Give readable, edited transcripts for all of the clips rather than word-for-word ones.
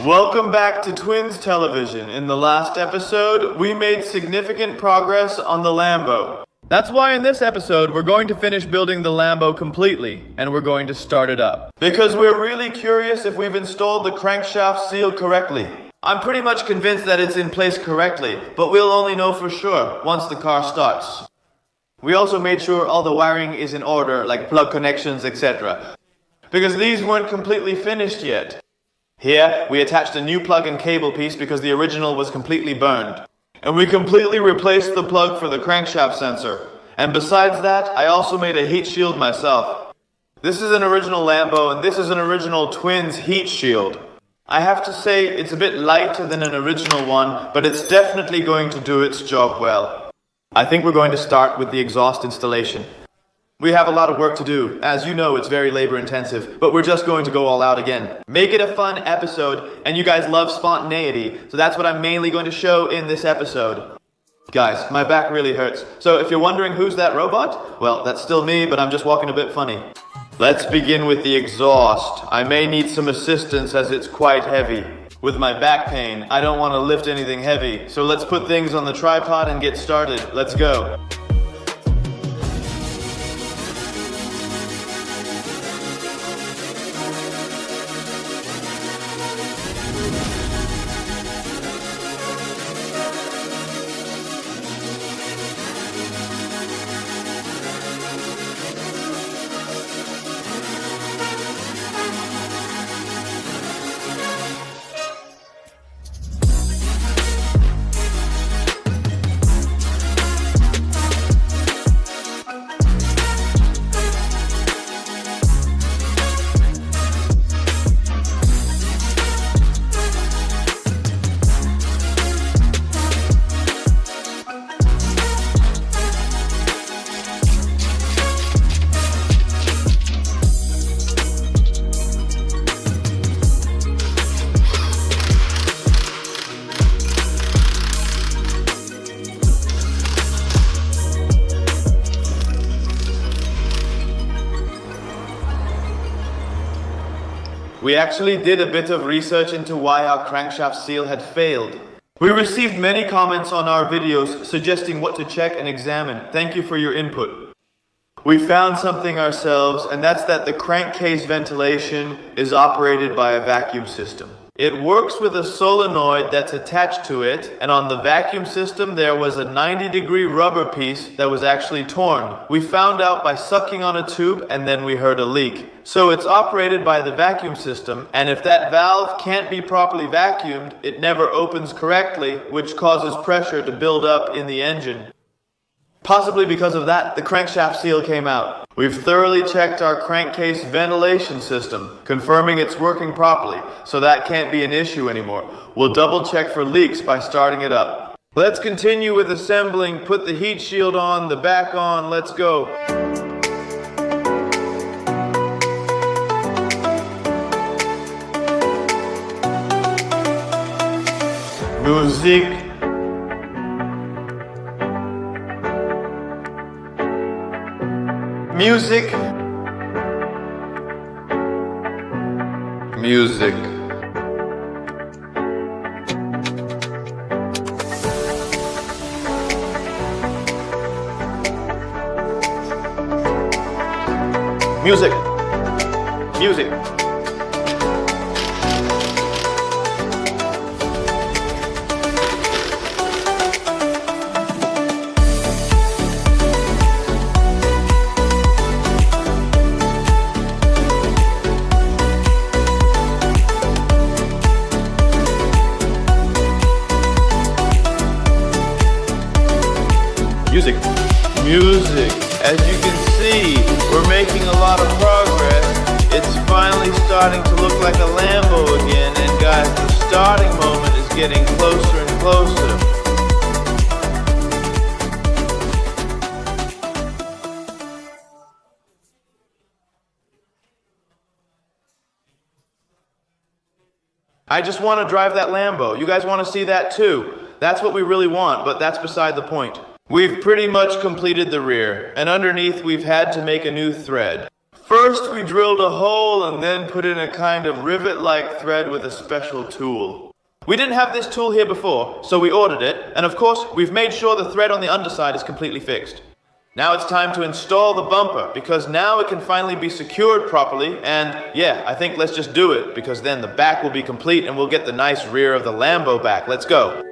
Welcome back to Twins Television. In the last episode, we made significant progress on the Lambo. That's why in this episode, we're going to finish building the Lambo completely, and we're going to start it up. Because we're really curious if we've installed the crankshaft seal correctly. I'm pretty much convinced that it's in place correctly, but we'll only know for sure once the car starts. We also made sure all the wiring is in order, like plug connections, etc. Because these weren't completely finished yet. Here, we attached a new plug and cable piece because the original was completely burned. And we completely replaced the plug for the crankshaft sensor. And besides that, I also made a heat shield myself. This is an original Lambo and this is an original Twins heat shield. I have to say it's a bit lighter than an original one, but it's definitely going to do its job well. I think we're going to start with the exhaust installation. We have a lot of work to do. As you know, it's very labor intensive, but we're just going to go all out again. Make it a fun episode, and you guys love spontaneity, so that's what I'm mainly going to show in this episode. Guys, my back really hurts, so if you're wondering who's that robot, well, that's still me, but I'm just walking a bit funny. Let's begin with the exhaust. I may need some assistance as it's quite heavy. With my back pain, I don't want to lift anything heavy, so let's put things on the tripod and get started. Let's go. We actually did a bit of research into why our crankshaft seal had failed. We received many comments on our videos suggesting what to check and examine. Thank you for your input. We found something ourselves, and that's that the crankcase ventilation is operated by a vacuum system. It works with a solenoid that's attached to it, and on the vacuum system there was a 90-degree rubber piece that was actually torn. We found out by sucking on a tube, and then we heard a leak. So it's operated by the vacuum system, and if that valve can't be properly vacuumed, it never opens correctly, which causes pressure to build up in the engine. Possibly because of that, the crankshaft seal came out. We've thoroughly checked our crankcase ventilation system, confirming it's working properly, so that can't be an issue anymore. We'll double check for leaks by starting it up. Let's continue with assembling. Put the heat shield on, the back on, let's go. Music. Music. Music. Music. Music. Music. Music. As you can see, we're making a lot of progress. It's finally starting to look like a Lambo again, and guys, the starting moment is getting closer and closer. I just want to drive that Lambo. You guys want to see that too? That's what we really want, but that's beside the point. We've pretty much completed the rear, and underneath we've had to make a new thread. First, First, we drilled a hole and then put in a kind of rivet-like thread with a special tool. We didn't have this tool here before, so we ordered it, and of course, we've made sure the thread on the underside is completely fixed. Now it's time to install the bumper, because now it can finally be secured properly, and yeah, I think let's just do it, because then the back will be complete and we'll get the nice rear of the Lambo back. Let's go.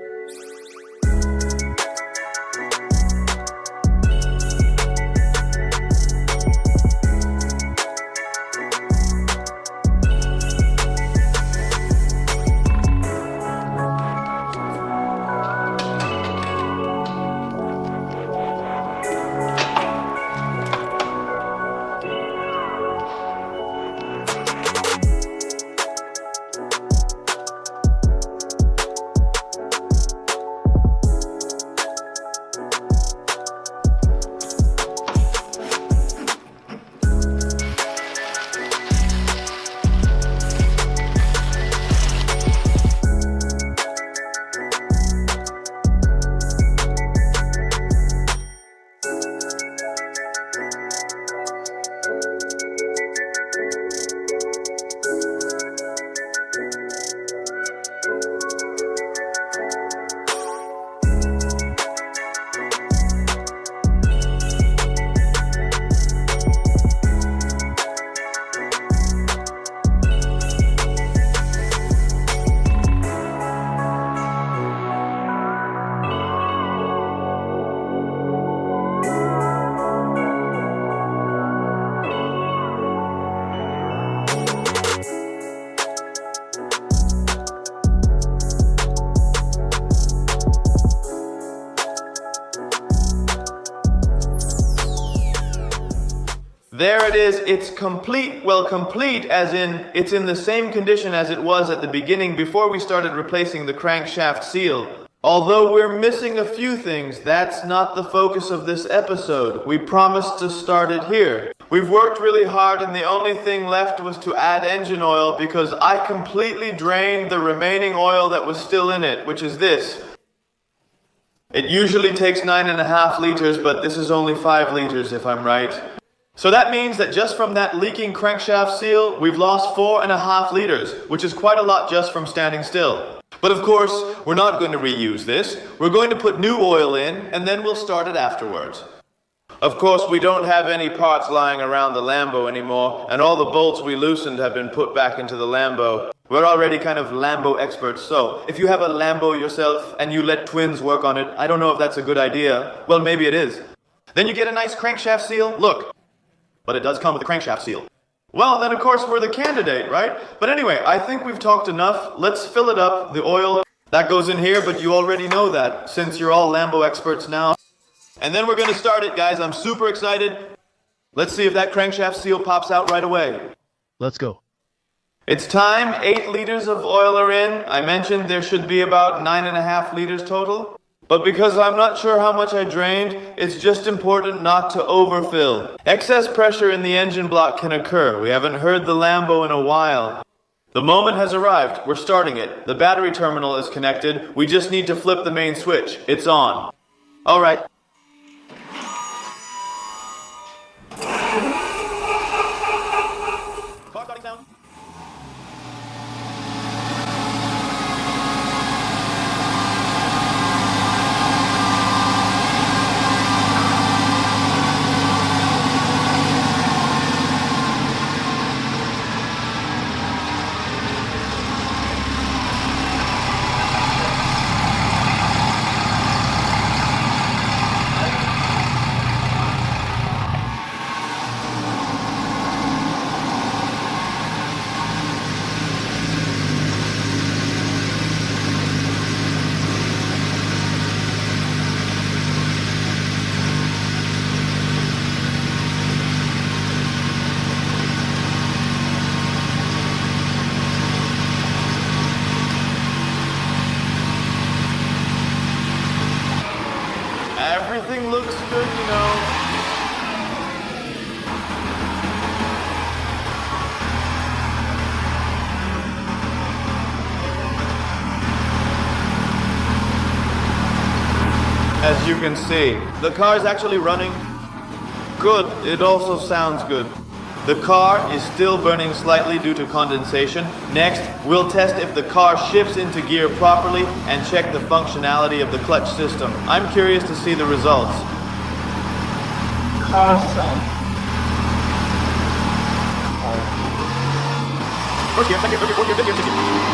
There it is, it's complete. Well, complete as in it's in the same condition as it was at the beginning before we started replacing the crankshaft seal. Although we're missing a few things, that's not the focus of this episode. We promised to start it here. We've worked really hard and the only thing left was to add engine oil because I completely drained the remaining oil that was still in it, which is this. It usually takes 9.5 liters, but this is only 5 liters if I'm right. So that means that just from that leaking crankshaft seal, we've lost 4.5 liters, which is quite a lot just from standing still. But of course, we're not going to reuse this. We're going to put new oil in, and then we'll start it afterwards. Of course, we don't have any parts lying around the Lambo anymore, and all the bolts we loosened have been put back into the Lambo. We're already kind of Lambo experts, so if you have a Lambo yourself and you let twins work on it, I don't know if that's a good idea. Well, maybe it is. Then you get a nice crankshaft seal. Look. But it does come with a crankshaft seal. Well, then of course we're the candidate, right? But anyway, I think we've talked enough. Let's fill it up. The oil, that goes in here, but you already know that, since you're all Lambo experts now. And then we're gonna start it, guys. I'm super excited. Let's see if that crankshaft seal pops out right away. Let's go. It's time. 8 liters of oil are in. I mentioned there should be about 9.5 liters total. But because I'm not sure how much I drained, it's just important not to overfill. Excess pressure in the engine block can occur. We haven't heard the Lambo in a while. The moment has arrived. We're starting it. The battery terminal is connected. We just need to flip the main switch. It's on. All right. Car starting sound. Everything looks good, you know. As you can see, the car is actually running good. It also sounds good. The car is still burning slightly due to condensation. Next, we'll test if the car shifts into gear properly and check the functionality of the clutch system. I'm curious to see the results. Awesome. First gear, second gear, third gear, fourth gear, fifth gear, sixth gear.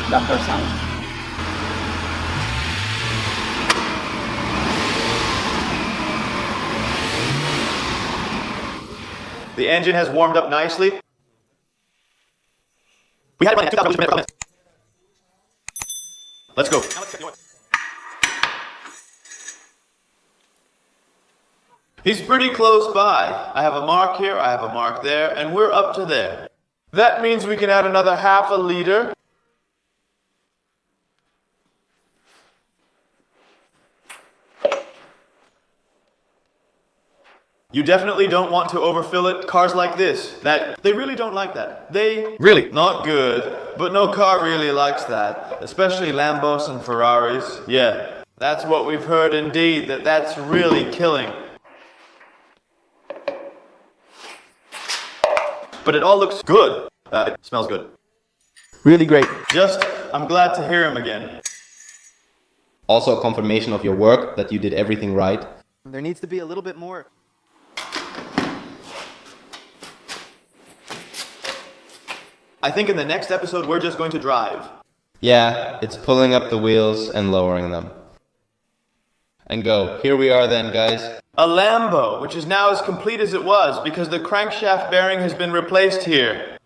Doctor sound. The engine has warmed up nicely. We had it running at 2,000 minutes. Let's go. He's pretty close by. I have a mark here, I have a mark there, and we're up to there. That means we can add another half a liter. You definitely don't want to overfill it. Cars like this, they really don't like that. Really not good, but no car really likes that. Especially Lambos and Ferraris. Yeah, that's what we've heard indeed, that's really killing. But it all looks good. It smells good. Really great. I'm glad to hear him again. Also a confirmation of your work, that you did everything right. There needs to be a little bit more. I think in the next episode we're just going to drive. Yeah, it's pulling up the wheels and lowering them. And go. Here we are then, guys. A Lambo, which is now as complete as it was because the crankshaft bearing has been replaced here.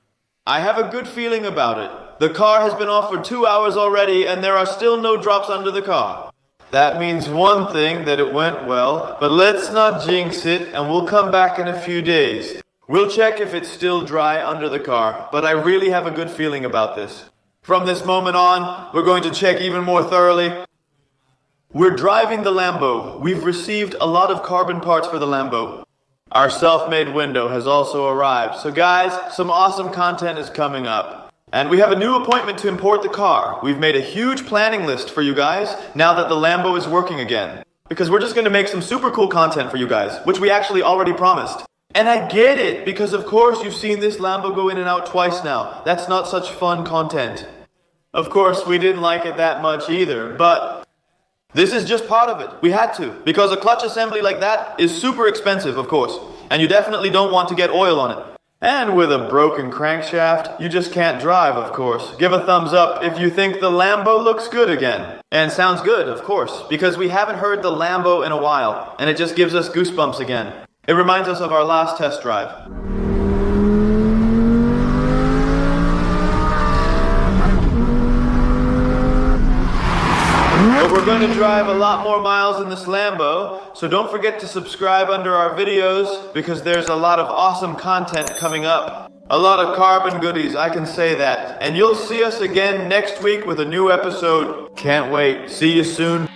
I have a good feeling about it. The car has been off for 2 hours already and there are still no drops under the car. That means one thing, that it went well, but let's not jinx it and we'll come back in a few days. We'll check if it's still dry under the car, but I really have a good feeling about this. From this moment on, we're going to check even more thoroughly. We're driving the Lambo. We've received a lot of carbon parts for the Lambo. Our self-made window has also arrived. So guys, some awesome content is coming up. And we have a new appointment to import the car. We've made a huge planning list for you guys now that the Lambo is working again. Because we're just going to make some super cool content for you guys, which we actually already promised. And I get it, because of course you've seen this Lambo go in and out twice now. That's not such fun content. Of course, we didn't like it that much either, but this is just part of it. We had to, because a clutch assembly like that is super expensive, of course. And you definitely don't want to get oil on it. And with a broken crankshaft, you just can't drive, of course. Give a thumbs up if you think the Lambo looks good again. And sounds good, of course, because we haven't heard the Lambo in a while, and it just gives us goosebumps again. It reminds us of our last test drive. But we're going to drive a lot more miles in this Lambo, so don't forget to subscribe under our videos, because there's a lot of awesome content coming up. A lot of carbon goodies, I can say that. And you'll see us again next week with a new episode. Can't wait. See you soon.